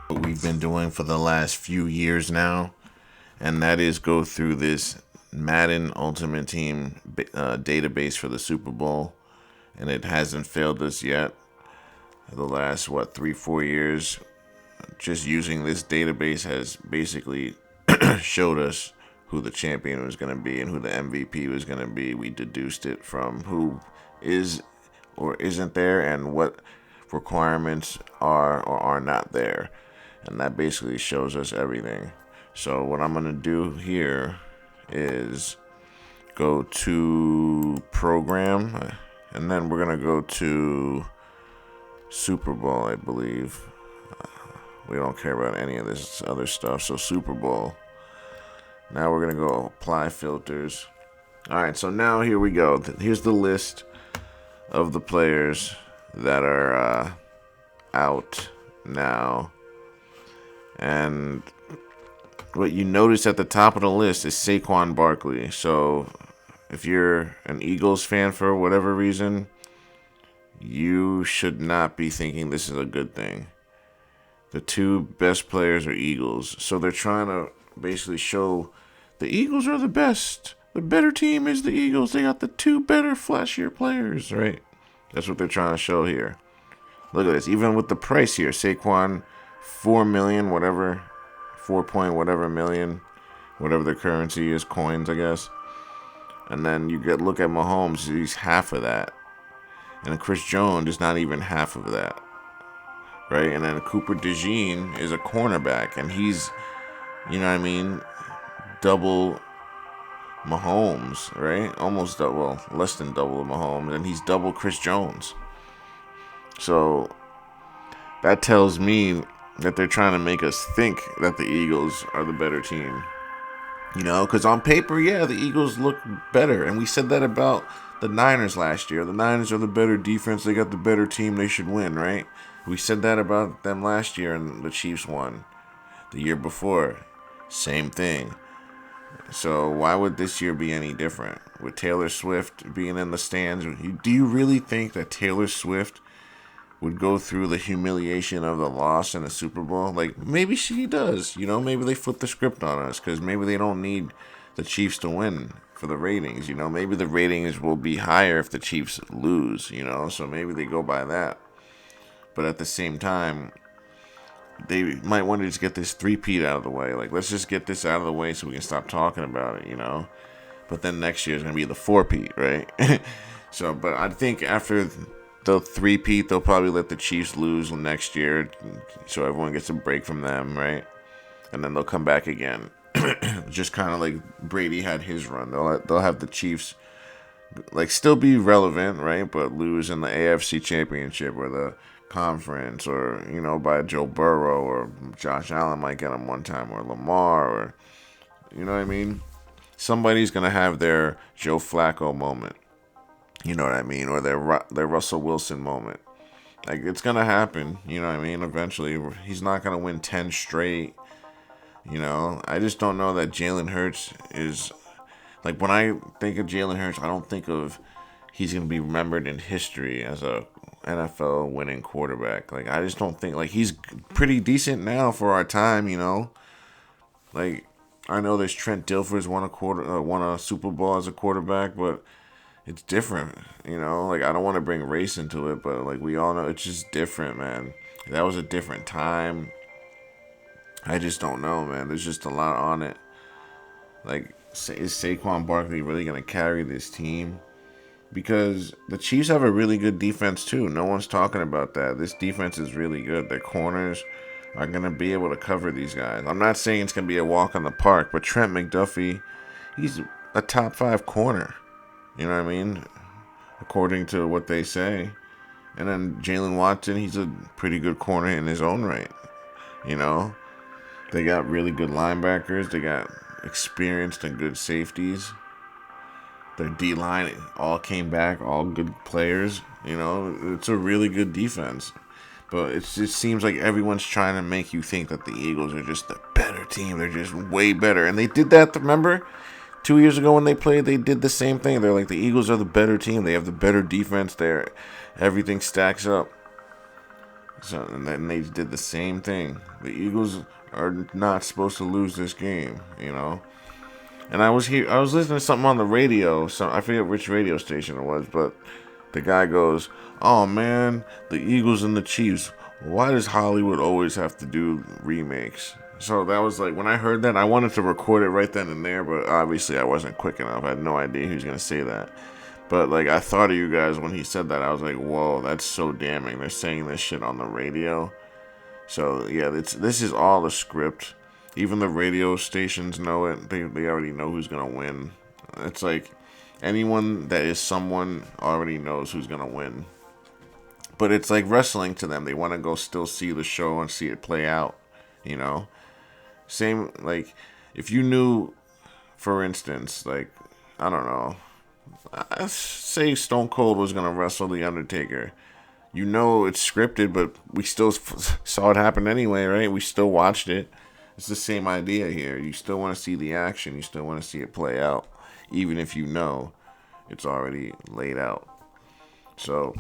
what we've been doing for the last few years now, and that is go through this Madden Ultimate Team database for the Super Bowl, and it hasn't failed us yet. The last 3-4 years, just using this database has basically showed us who the champion was going to be and who the MVP was going to be. We deduced it from who is or isn't there and what requirements are or are not there. And that basically shows us everything. So what I'm going to do here is go to program, and then we're going to go to Super Bowl, I believe. We don't care about any of this other stuff. So Super Bowl. Now we're going to go apply filters. All right, so now here we go. Here's the list of the players that are out now. And what you notice at the top of the list is Saquon Barkley. So if you're an Eagles fan for whatever reason, you should not be thinking this is a good thing. The two best players are Eagles. So they're trying to basically show the Eagles are the best. The better team is the Eagles. They got the two better, flashier players, right? That's what they're trying to show here. Look at this. Even with the price here, Saquon, $4 million, whatever, 4 point whatever million, whatever the currency is, coins, I guess. And then you look at Mahomes, he's half of that. And Chris Jones is not even half of that. Right? And then Cooper DeJean is a cornerback, and he's, you know what I mean, double Mahomes, right? Almost double, well, less than double Mahomes, and he's double Chris Jones. So that tells me that they're trying to make us think that the Eagles are the better team. You know, because on paper, yeah, the Eagles look better, and we said that about the Niners last year. The Niners are the better defense. They got the better team. They should win, right? We said that about them last year, and the Chiefs won. The year before, same thing. So why would this year be any different? With Taylor Swift being in the stands, do you really think that Taylor Swift would go through the humiliation of the loss in the Super Bowl? Like, maybe she does. You know, maybe they flip the script on us because maybe they don't need the Chiefs to win for the ratings. You know, maybe the ratings will be higher if the Chiefs lose, you know, so maybe they go by that. But at the same time, they might want to just get this three-peat out of the way. Like, let's just get this out of the way so we can stop talking about it, you know? But then next year is going to be the four-peat, right? So, but I think after the three-peat, they'll probably let the Chiefs lose next year so everyone gets a break from them, right? And then they'll come back again. Just kind of like Brady had his run. They'll have the Chiefs, like, still be relevant, right? But lose in the AFC Championship or the conference, or, you know, by Joe Burrow, or Josh Allen might get them one time, or Lamar, or, you know what I mean? Somebody's going to have their Joe Flacco moment. You know what I mean? Or their Russell Wilson moment. Like, it's going to happen, you know what I mean? Eventually, he's not going to win 10 straight. You know, I just don't know that Jalen Hurts is, like, when I think of Jalen Hurts, I don't think of he's going to be remembered in history as a NFL winning quarterback. Like, I just don't think, like, he's pretty decent now for our time, you know? Like, I know there's Trent Dilfer's won a Super Bowl as a quarterback, but it's different, you know? Like, I don't want to bring race into it, but, like, we all know it's just different, man. That was a different time. I just don't know, man. There's just a lot on it. Like, is Saquon Barkley really going to carry this team? Because the Chiefs have a really good defense, too. No one's talking about that. This defense is really good. Their corners are going to be able to cover these guys. I'm not saying it's going to be a walk on the park, but Trent McDuffie, he's a top 5 corner. You know what I mean? According to what they say. And then Jalen Watson, he's a pretty good corner in his own right. You know? They got really good linebackers. They got experienced and good safeties. Their D-line all came back, all good players. You know, it's a really good defense. But it just seems like everyone's trying to make you think that the Eagles are just the better team. They're just way better. And they did that, remember? 2 years ago when they played, they did the same thing. They're like, the Eagles are the better team. They have the better defense there. Everything stacks up. So, and then they did the same thing. The Eagles are not supposed to lose this game, you know. And I was listening to something on the radio. So I forget which radio station it was, but the guy goes, "Oh man, the Eagles and the Chiefs. Why does Hollywood always have to do remakes?" So that was like when I heard that, I wanted to record it right then and there, but obviously I wasn't quick enough. I had no idea he was gonna say that. But like I thought of you guys when he said that. I was like, "Whoa, that's so damning." They're saying this shit on the radio. So yeah, this is all a script. Even the radio stations know it. They already know who's gonna win. It's like anyone that is someone already knows who's gonna win. But it's like wrestling to them. They want to go still see the show and see it play out. You know, same like if you knew, for instance, like I don't know, say Stone Cold was gonna wrestle the Undertaker. You know it's scripted, but we still saw it happen anyway, right? We still watched it. It's the same idea here. You still want to see the action. You still want to see it play out, even if you know it's already laid out. So,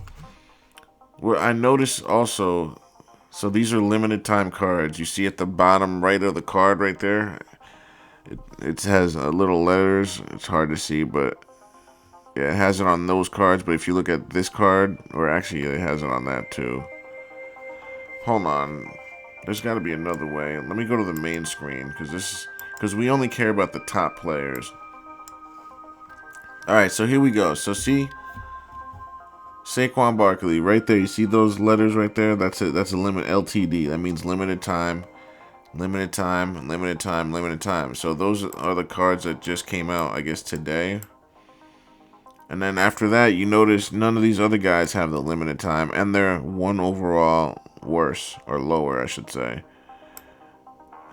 what I noticed also, so these are limited time cards. You see at the bottom right of the card right there, it has little letters. It's hard to see, but yeah, it has it on those cards. But if you look at this card, or actually it has it on that too. Hold on. There's got to be another way. Let me go to the main screen because we only care about the top players. All right, so here we go. So see Saquon Barkley right there. You see those letters right there? That's it. That's a limit LTD. That means limited time, limited time, limited time, limited time. So those are the cards that just came out, I guess, today. And then after that, you notice none of these other guys have the limited time, and they're one overall worse, or lower, I should say.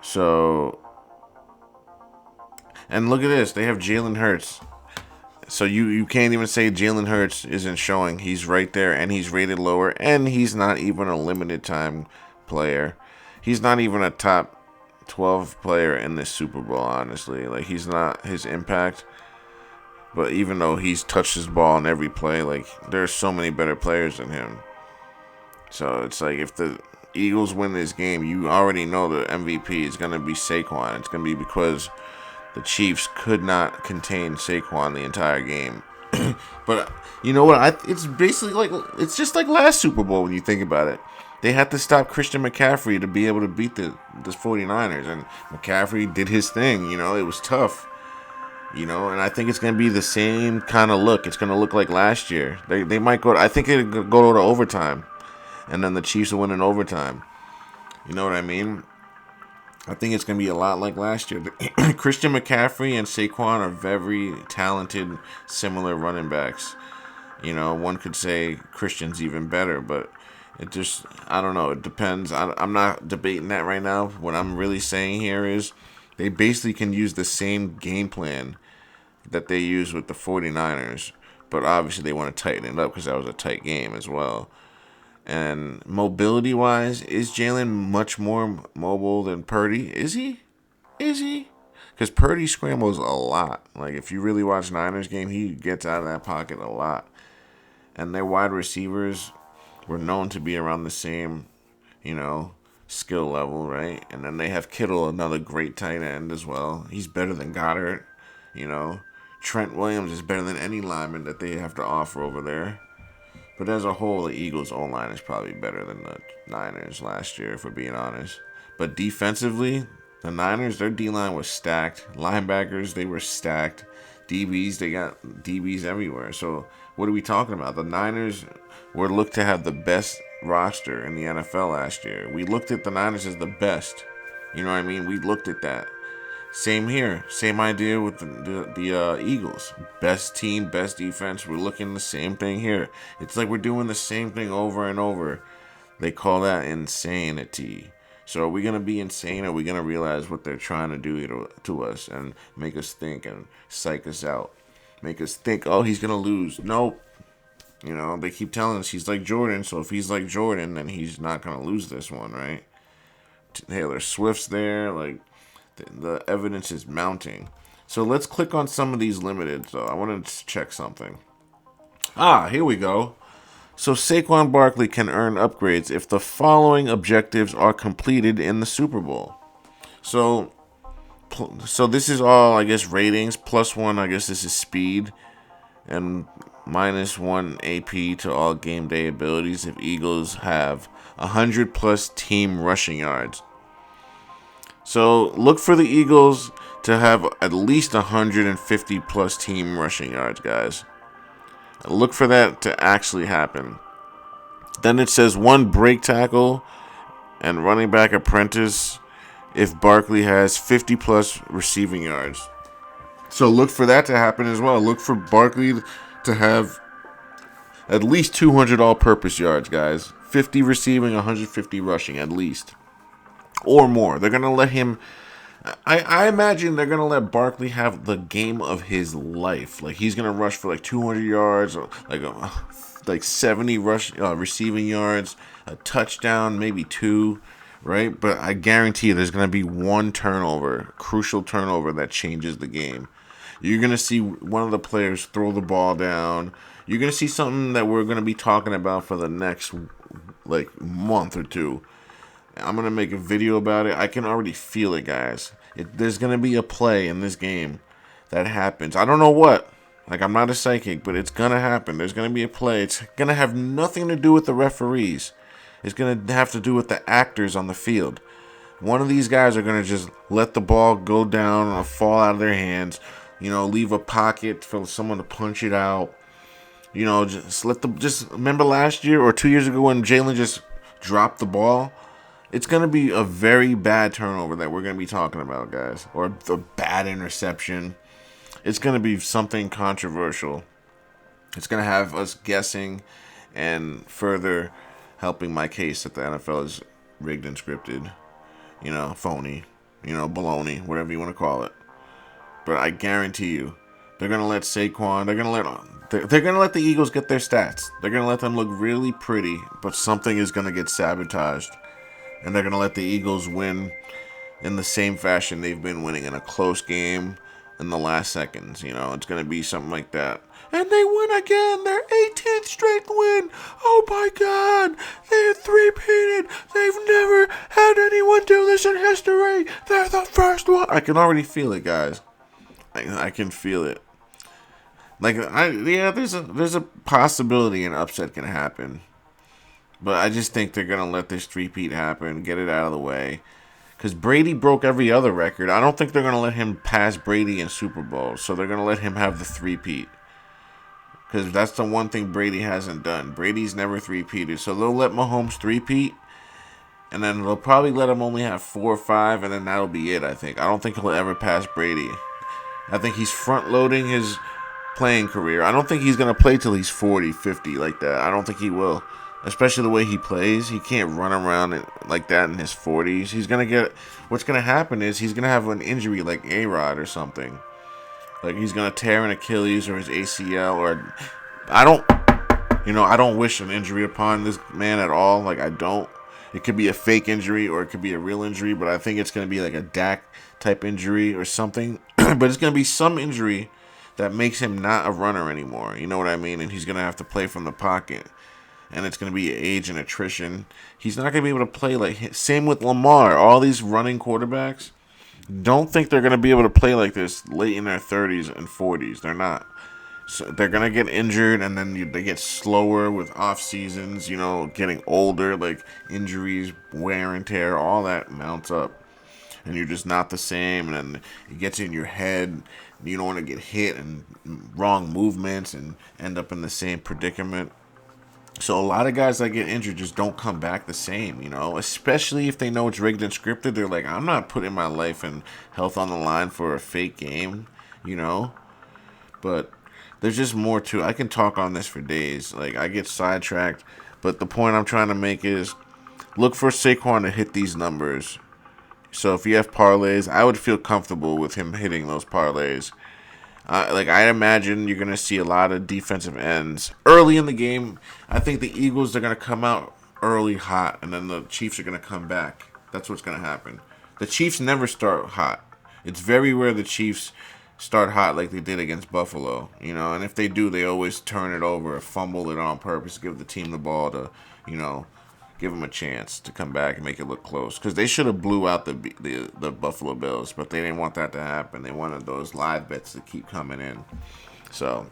So, and look at this. They have Jalen Hurts. So you can't even say Jalen Hurts isn't showing. He's right there, and he's rated lower, and he's not even a limited time player. He's not even a top 12 player in this Super Bowl, honestly. Like, he's not his impact. But even though he's touched his ball in every play, like, there's so many better players than him. So it's like if the Eagles win this game, you already know the MVP is going to be Saquon. It's going to be because the Chiefs could not contain Saquon the entire game. But you know what? It's basically like, it's just like last Super Bowl when you think about it. They had to stop Christian McCaffrey to be able to beat the 49ers. And McCaffrey did his thing. You know, it was tough. You know, and I think it's going to be the same kind of look. It's going to look like last year. They might go, I think it'll go to overtime. And then the Chiefs will win in overtime. You know what I mean? I think it's going to be a lot like last year. Christian McCaffrey and Saquon are very talented, similar running backs. You know, one could say Christian's even better, but it just, I don't know. It depends. I'm not debating that right now. What I'm really saying here is they basically can use the same game plan that they use with the 49ers, but obviously they want to tighten it up because that was a tight game as well. And mobility-wise, is Jalen much more mobile than Purdy? Is he? Is he? Because Purdy scrambles a lot. Like, if you really watch Niners game, he gets out of that pocket a lot. And their wide receivers were known to be around the same, you know, skill level, right? And then they have Kittle, another great tight end as well. He's better than Goddard, you know. Trent Williams is better than any lineman that they have to offer over there. But as a whole, the Eagles' O-line is probably better than the Niners last year, if we're being honest. But defensively, the Niners, their D-line was stacked. Linebackers, they were stacked. DBs, they got DBs everywhere. So what are we talking about? The Niners were looked to have the best roster in the NFL last year. We looked at the Niners as the best. You know what I mean? We looked at that. Same here. Same idea with the Eagles. Best team, best defense. We're looking the same thing here. It's like we're doing the same thing over and over. They call that insanity. So are we going to be insane, or are we going to realize what they're trying to do to us and make us think and psych us out? Make us think, oh, he's going to lose. Nope. You know, they keep telling us he's like Jordan, so if he's like Jordan, then he's not going to lose this one, right? Taylor Swift's there, like, the evidence is mounting. So let's click on some of these limited. So I wanted to check something. Here we go. So Saquon Barkley can earn upgrades if the following objectives are completed in the Super Bowl. So so this is all, I guess, ratings. +1, I guess this is speed, and -1 AP to all game day abilities if Eagles have 100 plus team rushing yards. So look for the Eagles to have at least 150 plus team rushing yards, guys. Look for that to actually happen. Then it says 1 break tackle and running back apprentice if Barkley has 50 plus receiving yards. So look for that to happen as well. Look for Barkley to have at least 200 all-purpose yards, guys. 50 receiving, 150 rushing at least. Or more. They're going to let him... I imagine they're going to let Barkley have the game of his life. Like, he's going to rush for like 200 yards, or like 70 receiving yards, a touchdown, maybe 2, right? But I guarantee you there's going to be 1 turnover, crucial turnover that changes the game. You're going to see one of the players throw the ball down. You're going to see something that we're going to be talking about for the next like month or 2. I'm going to make a video about it. I can already feel it, guys. There's going to be a play in this game that happens. I don't know what. Like, I'm not a psychic, but it's going to happen. There's going to be a play. It's going to have nothing to do with the referees. It's going to have to do with the actors on the field. One of these guys are going to just let the ball go down or fall out of their hands. Leave a pocket for someone to punch it out. Just remember last year or 2 years ago when Jalen just dropped the ball? It's going to be a very bad turnover that we're going to be talking about, guys. Or the bad interception. It's going to be something controversial. It's going to have us guessing and further helping my case that the NFL is rigged and scripted. Phony. Baloney. Whatever you want to call it. But I guarantee you, they're going to let Saquon, they're going to let the Eagles get their stats. They're going to let them look really pretty, but something is going to get sabotaged. And they're going to let the Eagles win in the same fashion they've been winning, in a close game in the last seconds. It's going to be something like that. And they win again. Their 18th straight win. Oh my God. They're 3-peated. They've never had anyone do this in history. They're the first one. I can already feel it, guys. I can feel it. There's a possibility an upset can happen. But I just think they're going to let this three-peat happen, get it out of the way. Because Brady broke every other record. I don't think they're going to let him pass Brady in Super Bowl. So they're going to let him have the three-peat. Because that's the one thing Brady hasn't done. Brady's never three-peated. So they'll let Mahomes three-peat. And then they'll probably let him only have 4 or 5. And then that'll be it, I think. I don't think he'll ever pass Brady. I think he's front-loading his playing career. I don't think he's going to play till he's 40, 50 like that. I don't think he will. Especially the way he plays. He can't run around like that in his 40s. He's going to get... What's going to happen is he's going to have an injury like A-Rod or something. Like he's going to tear an Achilles or his ACL or... I don't wish an injury upon this man at all. Like, I don't. It could be a fake injury or it could be a real injury, but I think it's going to be like a Dak type injury or something. But it's going to be some injury that makes him not a runner anymore. You know what I mean? And he's going to have to play from the pocket. And it's going to be age and attrition. He's not going to be able to play like... Same with Lamar. All these running quarterbacks, don't think they're going to be able to play like this late in their 30s and 40s. They're not. So they're going to get injured, and then they get slower with off seasons, getting older, like injuries, wear and tear, all that mounts up. And you're just not the same, and then it gets in your head. You don't want to get hit and wrong movements and end up in the same predicament. So a lot of guys that get injured just don't come back the same, especially if they know it's rigged and scripted. They're like, I'm not putting my life and health on the line for a fake game, But there's just more to it. I can talk on this for days. Like, I get sidetracked. But the point I'm trying to make is look for Saquon to hit these numbers. So if you have parlays, I would feel comfortable with him hitting those parlays. I imagine you're going to see a lot of defensive ends early in the game. I think the Eagles are going to come out early hot, and then the Chiefs are going to come back. That's what's going to happen. The Chiefs never start hot. It's very rare the Chiefs start hot like they did against Buffalo, and if they do, they always turn it over or fumble it on purpose, give the team the ball to, you know, give them a chance to come back and make it look close. Because they should have blew out the Buffalo Bills, but they didn't want that to happen. They wanted those live bets to keep coming in. So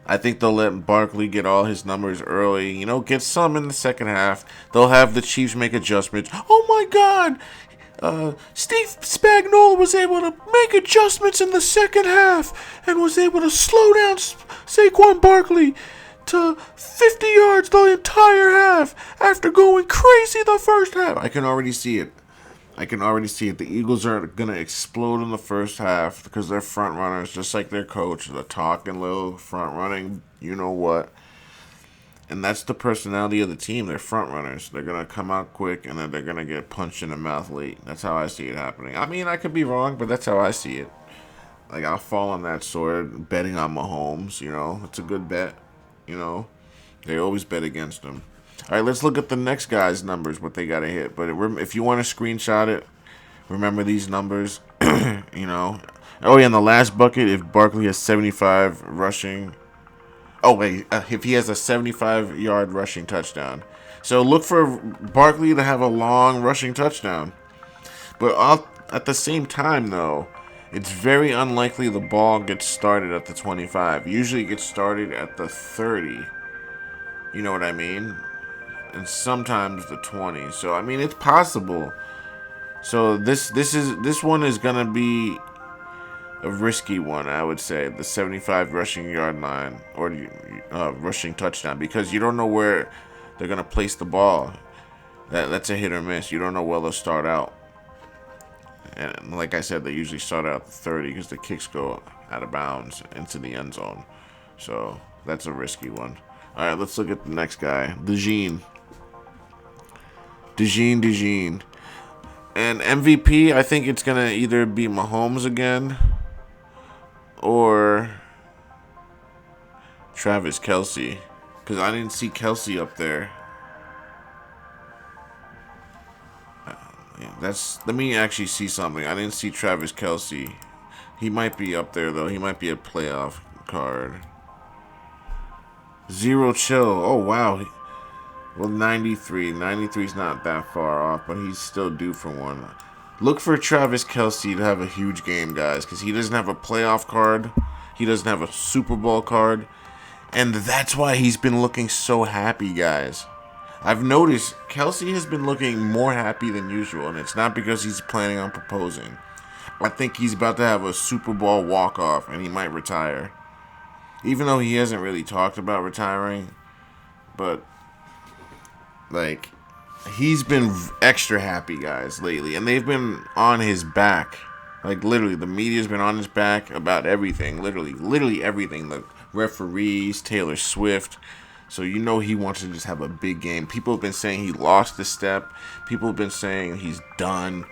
I think they'll let Barkley get all his numbers early, get some in the second half. They'll have the Chiefs make adjustments. Oh my God! Steve Spagnuolo was able to make adjustments in the second half and was able to slow down Saquon Barkley to 50 yards the entire half after going crazy the first half. I can already see it. The Eagles are going to explode in the first half because they're front runners, just like their coach. The talking little front running, you know what. And that's the personality of the team. They're front runners. They're going to come out quick, and then they're going to get punched in the mouth late. That's how I see it happening. I mean, I could be wrong, but that's how I see it. Like, I'll fall on that sword, betting on Mahomes, It's a good bet, They always bet against him. All right, let's look at the next guy's numbers, what they got to hit. But if you want to screenshot it, remember these numbers, Oh, yeah, in the last bucket, if Barkley has 75 rushing. Oh, wait, if he has a 75-yard rushing touchdown. So look for Barkley to have a long rushing touchdown. But at the same time, though, it's very unlikely the ball gets started at the 25. Usually it gets started at the 30. You know what I mean? And sometimes the 20. So, I mean, it's possible. So this one is going to be a risky one, I would say, the 75 rushing yard line or rushing touchdown, because you don't know where they're going to place the ball. That's a hit or miss. You don't know where they'll start out. And like I said, they usually start out at 30 because the kicks go out of bounds into the end zone. So that's a risky one. All right, let's look at the next guy, DeJean. And MVP, I think it's going to either be Mahomes again or Travis Kelce, because I didn't see Kelce up there. Let me actually see something. I didn't see Travis Kelce. He might be up there, though. He might be a playoff card. Zero chill. Oh, wow. Well, 93. 93 is not that far off, but he's still due for one. Look for Travis Kelce to have a huge game, guys, because he doesn't have a playoff card. He doesn't have a Super Bowl card. And that's why he's been looking so happy, guys. I've noticed Kelce has been looking more happy than usual, and it's not because he's planning on proposing. I think he's about to have a Super Bowl walk-off, and he might retire. Even though he hasn't really talked about retiring, but, like, he's been extra happy, guys, lately, and they've been on his back. Like, literally, the media's been on his back about everything, literally everything. The referees, Taylor Swift. So he wants to just have a big game. People have been saying he lost the step. People have been saying he's done.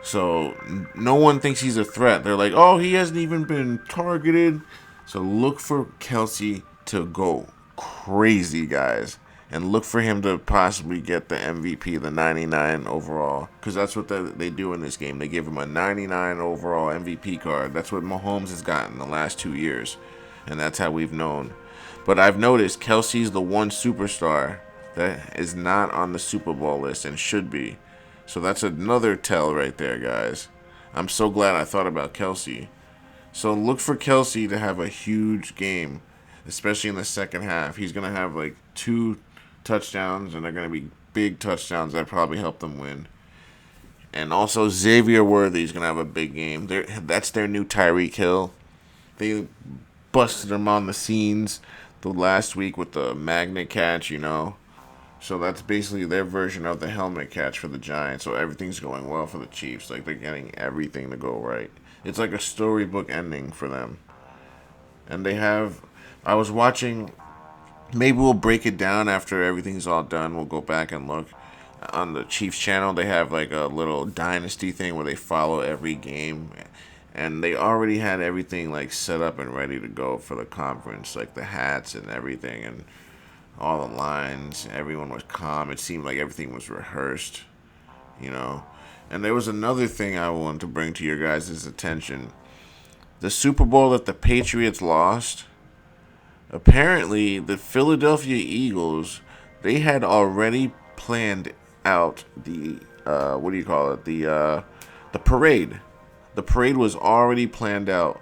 So no one thinks he's a threat. They're like, oh, he hasn't even been targeted. So look for Kelce to go crazy, guys. And look for him to possibly get the MVP, the 99 overall. Because that's what they do in this game. They give him a 99 overall MVP card. That's what Mahomes has gotten the last 2 years. And that's how we've known. But I've noticed Kelce's the one superstar that is not on the Super Bowl list and should be. So that's another tell right there, guys. I'm so glad I thought about Kelce. So look for Kelce to have a huge game, especially in the second half. He's going to have like 2 touchdowns, and they're going to be big touchdowns that probably help them win. And also Xavier Worthy is going to have a big game. That's their new Tyreek Hill. They busted him on the scenes the last week with the magnet catch, So that's basically their version of the helmet catch for the Giants. So everything's going well for the Chiefs. Like, they're getting everything to go right. It's like a storybook ending for them. And I was watching, maybe we'll break it down after everything's all done. We'll go back and look. On the Chiefs channel, they have like a little dynasty thing where they follow every game. And they already had everything like set up and ready to go for the conference, like the hats and everything and all the lines. Everyone was calm. It seemed like everything was rehearsed, And there was another thing I wanted to bring to your guys' attention. the Super Bowl that the Patriots lost, apparently the Philadelphia Eagles, they had already planned out the what do you call it? The parade. The parade was already planned out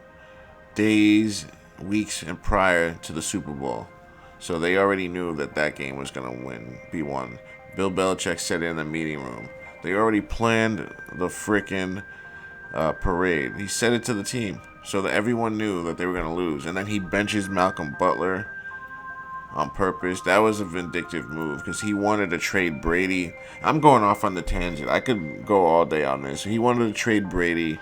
days, weeks, and prior to the Super Bowl. So they already knew that that game was going to be won. Bill Belichick said it in the meeting room. They already planned the freaking parade. He said it to the team so that everyone knew that they were going to lose. And then he benches Malcolm Butler on purpose. That was a vindictive move because he wanted to trade Brady. I'm going off on the tangent. I could go all day on this. He wanted to trade Brady,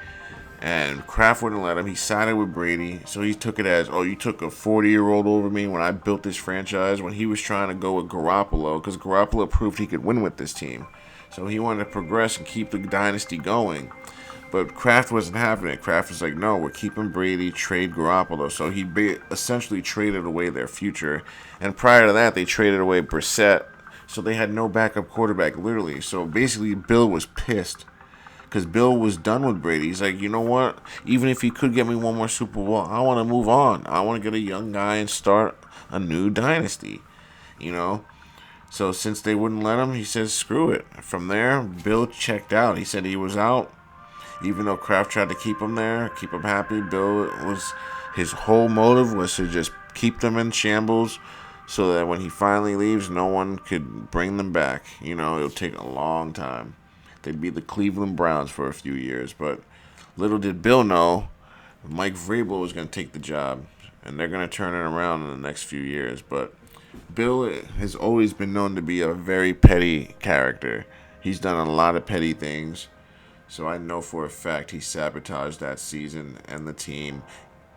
and Kraft wouldn't let him. He sided with Brady, so he took it as, oh, you took a 40-year-old over me when I built this franchise, when he was trying to go with Garoppolo because Garoppolo proved he could win with this team. So he wanted to progress and keep the dynasty going. But Kraft wasn't having it. Kraft was like, no, we're keeping Brady, trade Garoppolo. So he essentially traded away their future. And prior to that, they traded away Brissett. So they had no backup quarterback, literally. So basically, Bill was pissed because Bill was done with Brady. He's like, you know what? Even if he could get me one more Super Bowl, I want to move on. I want to get a young guy and start a new dynasty, you know? So since they wouldn't let him, he says, screw it. From there, Bill checked out. He said he was out. Even though Kraft tried to keep him there, keep him happy, his whole motive was to just keep them in shambles so that when he finally leaves, no one could bring them back. You know, it'll take a long time. They'd be the Cleveland Browns for a few years, but little did Bill know Mike Vrabel was going to take the job, and they're going to turn it around in the next few years. But Bill has always been known to be a very petty character. He's done a lot of petty things. So I know for a fact he sabotaged that season and the team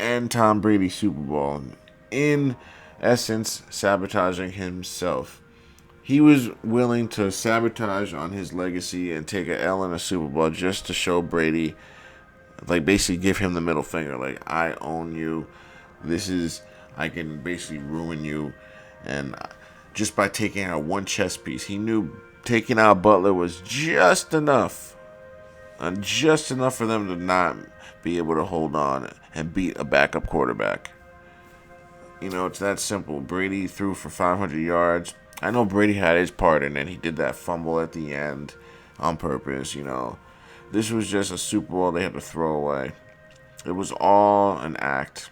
and Tom Brady's Super Bowl. In essence, sabotaging himself. He was willing to sabotage on his legacy and take a L in a Super Bowl just to show Brady, like basically give him the middle finger. Like, I own you. I can basically ruin you. And just by taking out one chess piece, he knew taking out Butler was just enough. And just enough for them to not be able to hold on and beat a backup quarterback. You know, it's that simple. Brady threw for 500 yards. I know Brady had his part in it. He did that fumble at the end on purpose, you know. This was just a Super Bowl they had to throw away. It was all an act.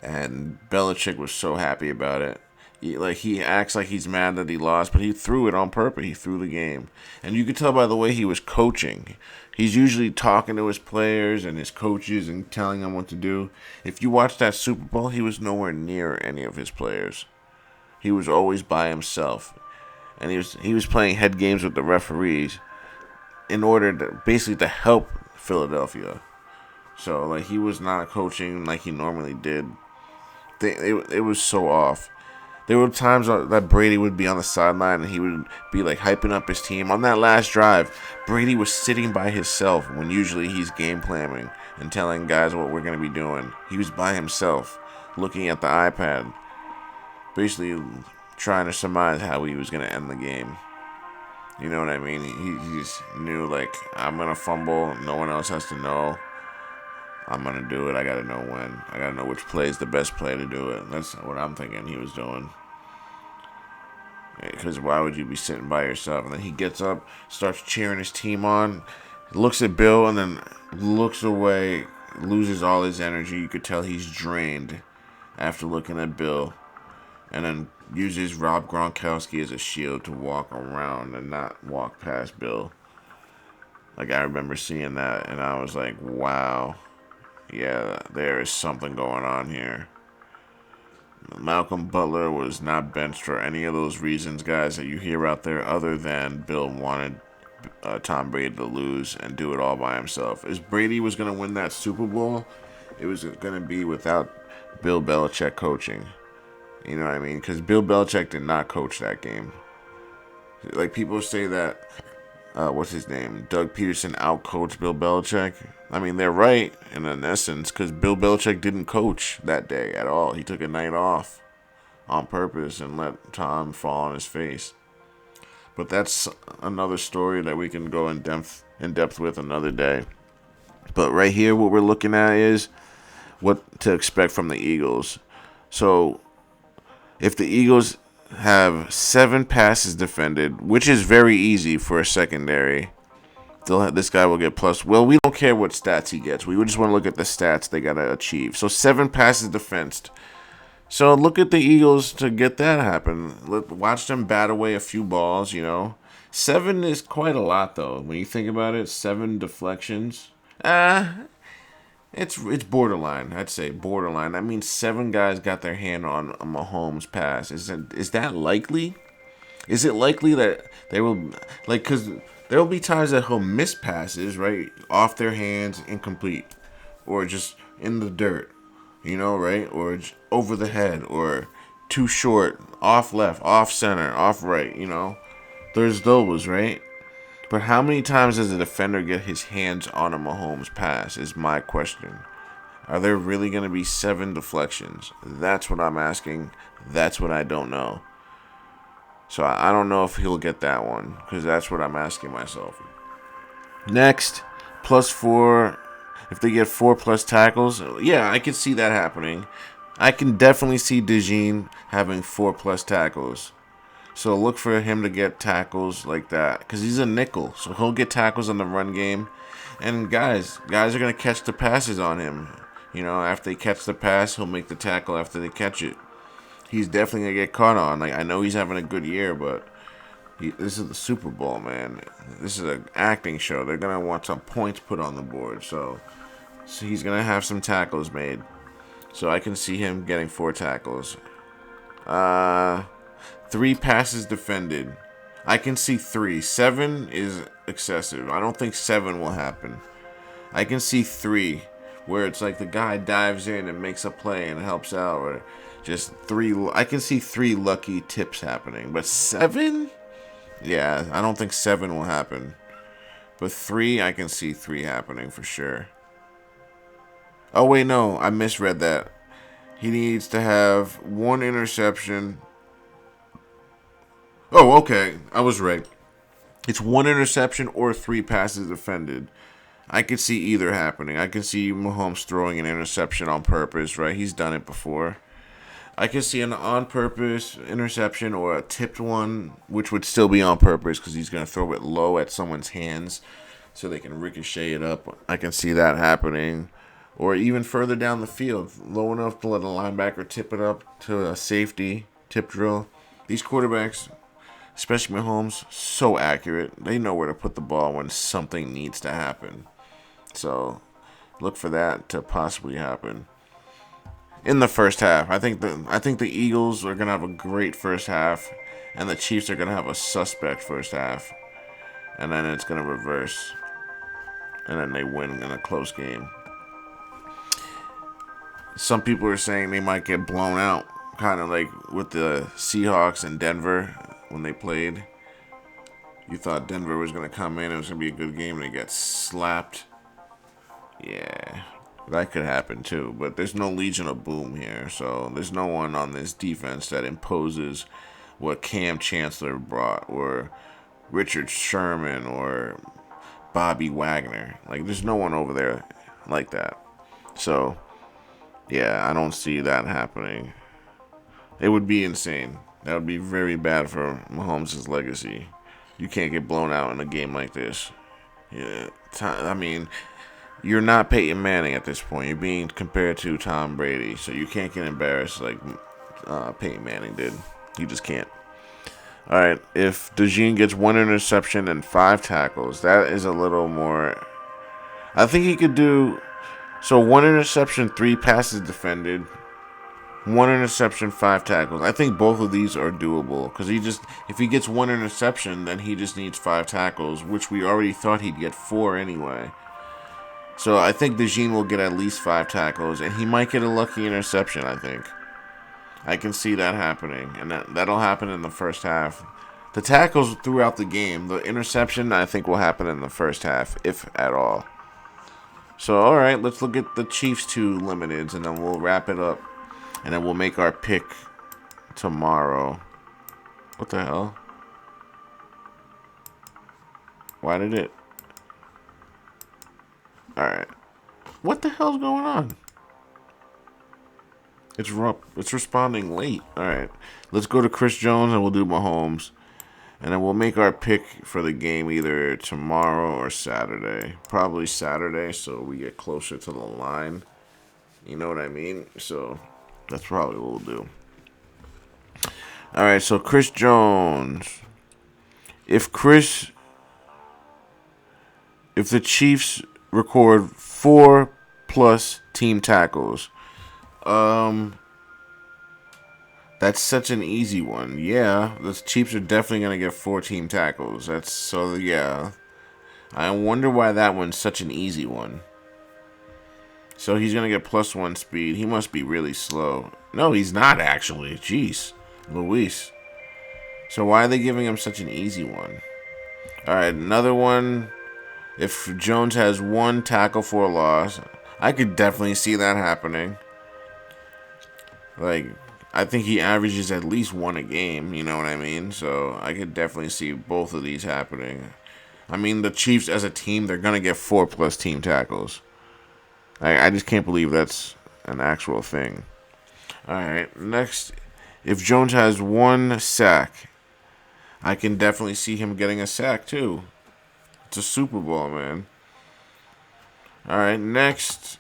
And Belichick was so happy about it. He acts like he's mad that he lost, but he threw it on purpose. He threw the game. And you could tell by the way he was coaching. He's usually talking to his players and his coaches and telling them what to do. If you watch that Super Bowl, he was nowhere near any of his players. He was always by himself. And he was playing head games with the referees in order to basically to help Philadelphia. So, like, he was not coaching like he normally did. It was so off. There were times that Brady would be on the sideline and he would be like hyping up his team. On that last drive, Brady was sitting by himself when usually he's game planning and telling guys what we're going to be doing. He was by himself looking at the iPad, basically trying to surmise how he was going to end the game. You know what I mean? He just knew, like, I'm going to fumble. No one else has to know. I'm going to do it. I got to know when. I got to know which play is the best play to do it. That's what I'm thinking he was doing. Because why would you be sitting by yourself? And then he gets up, starts cheering his team on, looks at Bill, and then looks away, loses all his energy. You could tell he's drained after looking at Bill. And then uses Rob Gronkowski as a shield to walk around and not walk past Bill. Like, I remember seeing that, and I was like, wow. Yeah, there is something going on here. Malcolm Butler was not benched for any of those reasons, guys, that you hear out there, other than Bill wanted Tom Brady to lose and do it all by himself. If Brady was going to win that Super Bowl, it was going to be without Bill Belichick coaching. You know what I mean? Because Bill Belichick did not coach that game. Like, people say that, what's his name? Doug Peterson outcoached Bill Belichick. I mean, they're right in an essence, because Bill Belichick didn't coach that day at all. He took a night off on purpose and let Tom fall on his face. But that's another story that we can go in depth with another day. But right here, what we're looking at is what to expect from the Eagles. So if the Eagles have 7 passes defended, which is very easy for a secondary, this guy will get plus. Well, we don't care what stats he gets. We just want to look at the stats they got to achieve. So 7 passes defensed. So look at the Eagles to get that happen. Watch them bat away a few balls, 7 is quite a lot, though. When you think about it, 7 deflections. It's borderline. I'd say borderline. That means 7 guys got their hand on a Mahomes pass. Is that likely? Is it likely that they will, because there will be times that he'll miss passes, right, off their hands, incomplete, or just in the dirt, right, or over the head, or too short, off left, off center, off right, There's those, right? But how many times does a defender get his hands on a Mahomes pass is my question. Are there really going to be 7 deflections? That's what I'm asking. That's what I don't know. So I don't know if he'll get that one, because that's what I'm asking myself. Next, +4. If they get 4 plus tackles, yeah, I can see that happening. I can definitely see DeJean having 4 plus tackles. So look for him to get tackles like that, because he's a nickel. So he'll get tackles on the run game. And guys are going to catch the passes on him. After they catch the pass, he'll make the tackle after they catch it. He's definitely going to get caught on. I know he's having a good year, but this is the Super Bowl, man. This is an acting show. They're going to want some points put on the board. So he's going to have some tackles made. So I can see him getting 4 tackles. 3 passes defended. I can see 3. 7 is excessive. I don't think 7 will happen. I can see 3, where it's like the guy dives in and makes a play and helps out, or just 3. I can see 3 lucky tips happening, but 7? Yeah, I don't think 7 will happen. But 3, I can see 3 happening for sure. Oh wait, no, I misread that. He needs to have 1 interception. Oh, okay, I was right. It's 1 interception or 3 passes defended. I could see either happening. I could see Mahomes throwing an interception on purpose, right? He's done it before. I could see an on-purpose interception or a tipped one, which would still be on purpose because he's going to throw it low at someone's hands so they can ricochet it up. I can see that happening. Or even further down the field, low enough to let a linebacker tip it up to a safety tip drill. These quarterbacks, especially Mahomes, so accurate. They know where to put the ball when something needs to happen. So look for that to possibly happen in the first half. I think the Eagles are gonna have a great first half, and the Chiefs are gonna have a suspect first half, and then it's gonna reverse, and then they win in a close game. Some people are saying they might get blown out, kind of like with the Seahawks and Denver when they played. You thought Denver was gonna come in, it was gonna be a good game, and they got slapped. Yeah, that could happen too, but there's no Legion of Boom here, so there's no one on this defense that imposes what Cam Chancellor brought, or Richard Sherman, or Bobby Wagner. There's no one over there like that. So, yeah, I don't see that happening. It would be insane. That would be very bad for Mahomes' legacy. You can't get blown out in a game like this. Yeah, I mean, you're not Peyton Manning at this point. You're being compared to Tom Brady, so you can't get embarrassed like Peyton Manning did. You just can't. All right, if DeJean gets 1 interception and 5 tackles, that is a little more. I think he could do. So 1 interception, 3 passes defended, 1 interception, 5 tackles. I think both of these are doable because if he gets 1 interception, then he just needs 5 tackles, which we already thought he'd get 4 anyway. So I think DeJean will get at least 5 tackles, and he might get a lucky interception, I think. I can see that happening, and that'll happen in the first half. The tackles throughout the game, the interception, I think will happen in the first half, if at all. So, all right, let's look at the Chiefs 2 limiteds, and then we'll wrap it up, and then we'll make our pick tomorrow. What the hell? Why did it? Alright. What the hell's going on? It's responding late. All right, let's go to Chris Jones and we'll do Mahomes, and then we'll make our pick for the game either tomorrow or Saturday. Probably Saturday, so we get closer to the line. You know what I mean? So that's probably what we'll do. All right, so Chris Jones. If Chris, if the Chiefs record 4+ team tackles, um, that's such an easy one. Yeah, the Chiefs are definitely gonna get 4 team tackles. That's so yeah. I wonder why that one's such an easy one. So he's gonna get +1 speed. He must be really slow. No, he's not actually. Jeez, Luis. So why are they giving him such an easy one? All right, another one. If Jones has 1 tackle for a loss, I could definitely see that happening. Like, I think he averages at least 1 a game, you know what I mean? So I could definitely see both of these happening. I mean, the Chiefs as a team, they're going to get 4+ team tackles. I just can't believe that's an actual thing. All right, next, if Jones has 1 sack, I can definitely see him getting a sack too. It's a Super Bowl, man. All right, next,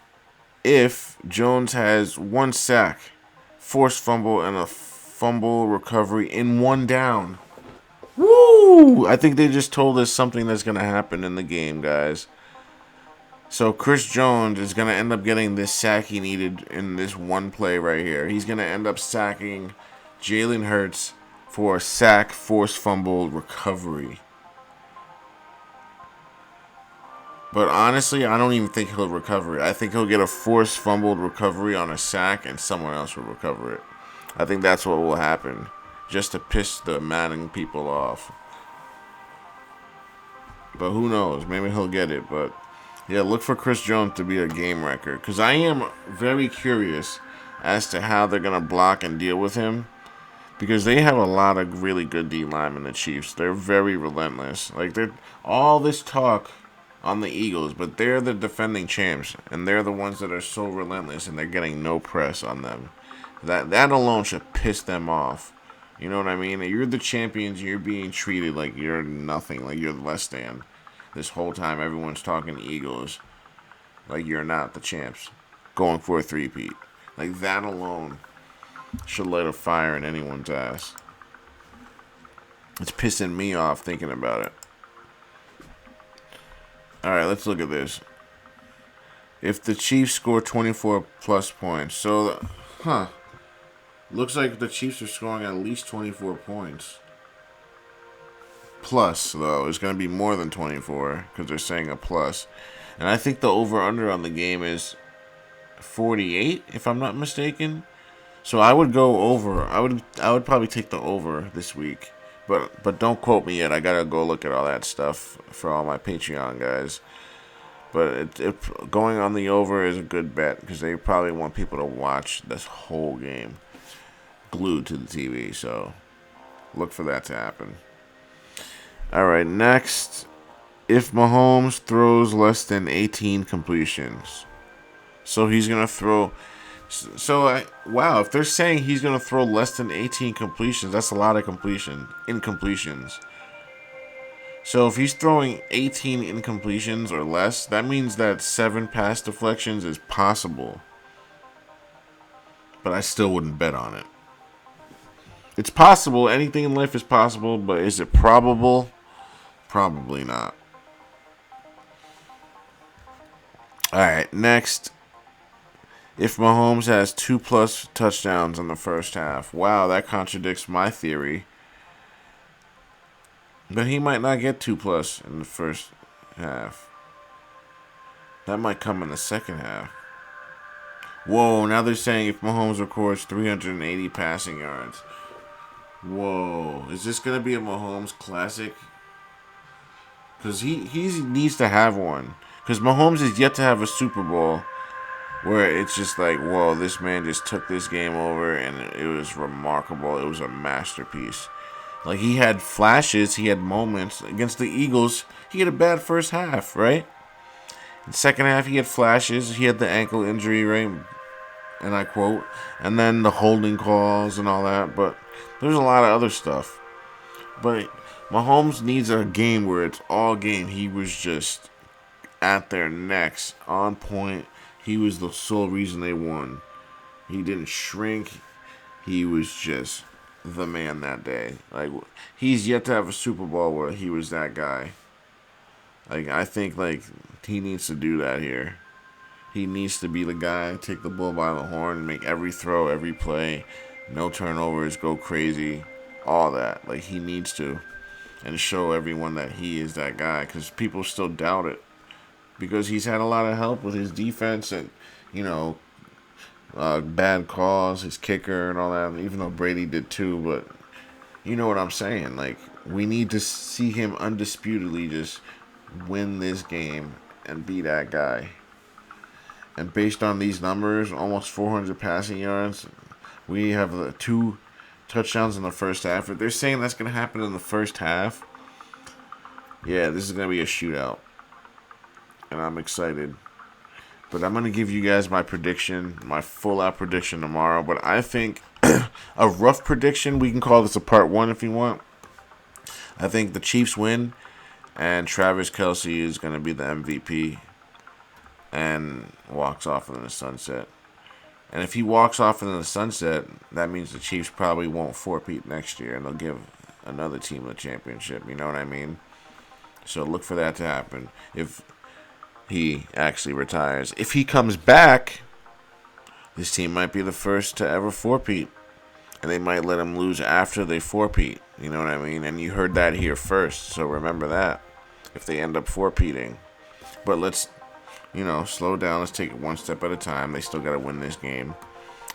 if Jones has 1 sack, forced fumble, and a fumble recovery in 1 down. Woo! I think they just told us something that's going to happen in the game, guys. So Chris Jones is going to end up getting this sack he needed in this one play right here. He's going to end up sacking Jalen Hurts for a sack, forced fumble, recovery. But honestly, I don't even think he'll recover it. I think he'll get a forced fumbled recovery on a sack and someone else will recover it. I think that's what will happen. Just to piss the Madden people off. But who knows? Maybe he'll get it. But yeah, look for Chris Jones to be a game wrecker. Because I am very curious as to how they're going to block and deal with him. Because they have a lot of really good D linemen, the Chiefs. They're very relentless. Like, they're all this talk on the Eagles, but they're the defending champs, and they're the ones that are so relentless, and they're getting no press on them. That alone should piss them off. You know what I mean? You're the champions, you're being treated like you're nothing, like you're less than. This whole time, everyone's talking Eagles like you're not the champs, going for a three-peat. Like, that alone should light a fire in anyone's ass. It's pissing me off thinking about it. Alright, let's look at this. If the Chiefs score 24+ points, so, looks like the Chiefs are scoring at least 24 points. Plus, though, it's going to be more than 24, because they're saying a plus. And I think the over-under on the game is 48, if I'm not mistaken. So I would go over. I would probably take the over this week. But don't quote me yet. I gotta go look at all that stuff for all my Patreon guys. But going on the over is a good bet because they probably want people to watch this whole game glued to the TV. So look for that to happen. All right, next, if Mahomes throws less than 18 completions, so he's gonna throw. So, wow, if they're saying he's going to throw less than 18 completions, that's a lot of incompletions. So, if he's throwing 18 incompletions or less, that means that 7 pass deflections is possible. But I still wouldn't bet on it. It's possible. Anything in life is possible, but is it probable? Probably not. All right, next. If Mahomes has 2+ touchdowns in the first half, wow, that contradicts my theory. But he might not get 2+ in the first half. That might come in the second half. Whoa, now they're saying if Mahomes records 380 passing yards. Whoa, is this going to be a Mahomes classic? Because he needs to have one. Because Mahomes is yet to have a Super Bowl where it's just like, whoa, this man just took this game over and it was remarkable. It was a masterpiece. Like, he had flashes, he had moments. Against the Eagles, he had a bad first half, right? In the second half, he had flashes. He had the ankle injury, right? and I quote, and then the holding calls and all that. But there's a lot of other stuff. But Mahomes needs a game where it's all game. He was just at their necks, on point. He was the sole reason they won. He didn't shrink. He was just the man that day. Like, he's yet to have a Super Bowl where he was that guy. Like, I think, like, he needs to do that here. He needs to be the guy, take the bull by the horn, make every throw, every play, no turnovers, go crazy, all that. Like, he needs to. And show everyone that he is that guy, because people still doubt it. Because he's had a lot of help with his defense and, you know, bad calls, his kicker and all that, even though Brady did too. But you know what I'm saying. Like, we need to see him undisputedly just win this game and be that guy. And based on these numbers, almost 400 passing yards, we have the 2 touchdowns in the first half. If they're saying that's going to happen in the first half, yeah, this is going to be a shootout. And I'm excited. But I'm going to give you guys my prediction, my full-out prediction tomorrow. But I think a rough prediction, we can call this a part 1 if you want. I think the Chiefs win, and Travis Kelce is going to be the MVP and walks off in the sunset. And if he walks off into the sunset, that means the Chiefs probably won't four-peat next year, and they'll give another team the championship. You know what I mean? So look for that to happen if he actually retires. If he comes back, this team might be the first to ever four-peat, and they might let him lose after they four-peat. You know what I mean? And you heard that here first, so remember that if they end up four-peating. But let's, slow down. Let's take it one step at a time. They still got to win this game.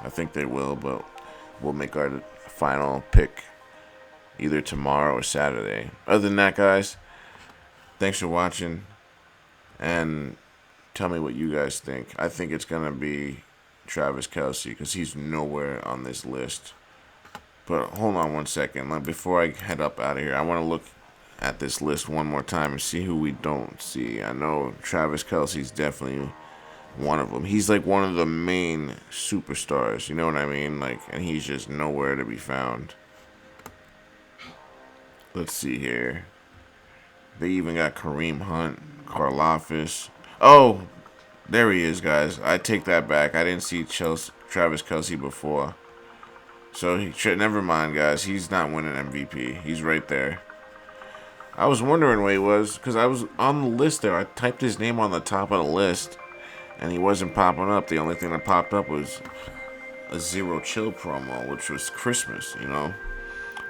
I think they will, but we'll make our final pick either tomorrow or Saturday. Other than that, guys, thanks for watching, and tell me what you guys think. I think it's going to be Travis Kelce because he's nowhere on this list. But hold on one second. Before I head up out of here, I want to look at this list one more time and see who we don't see. I know Travis Kelce's definitely one of them. He's like one of the main superstars, you know what I mean? And he's just nowhere to be found. Let's see here. They even got Kareem Hunt, Karlaftis. Oh, there he is, guys. I take that back. I didn't see Travis Kelce before. So never mind, guys. He's not winning MVP. He's right there. I was wondering where he was because I was on the list there. I typed his name on the top of the list, and he wasn't popping up. The only thing that popped up was a Zero Chill promo, which was Christmas, All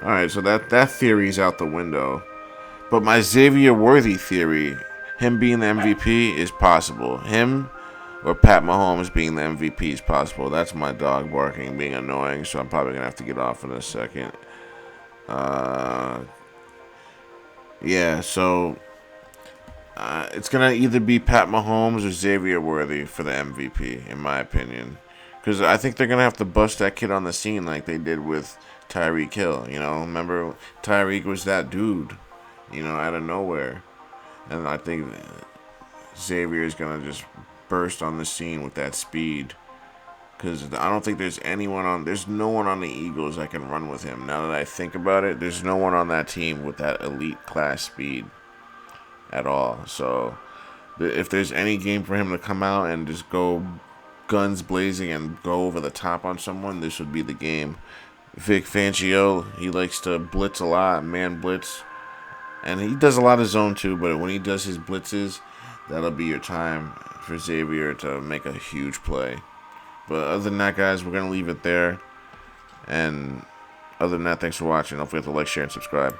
right, so that theory's out the window. But my Xavier Worthy theory, him being the MVP, is possible. Him or Pat Mahomes being the MVP is possible. That's my dog barking, being annoying, so I'm probably going to have to get off in a second. Yeah, so it's going to either be Pat Mahomes or Xavier Worthy for the MVP, in my opinion. Because I think they're going to have to bust that kid on the scene like they did with Tyreek Hill. Remember, Tyreek was that dude, out of nowhere. And I think Xavier is going to just burst on the scene with that speed. Because I don't think there's no one on the Eagles that can run with him. Now that I think about it, there's no one on that team with that elite class speed at all. So if there's any game for him to come out and just go guns blazing and go over the top on someone, this would be the game. Vic Fangio, he likes to blitz a lot, man blitz. And he does a lot of zone too, but when he does his blitzes, that'll be your time for Xavier to make a huge play. But other than that, guys, we're going to leave it there. And other than that, thanks for watching. Don't forget to like, share, and subscribe.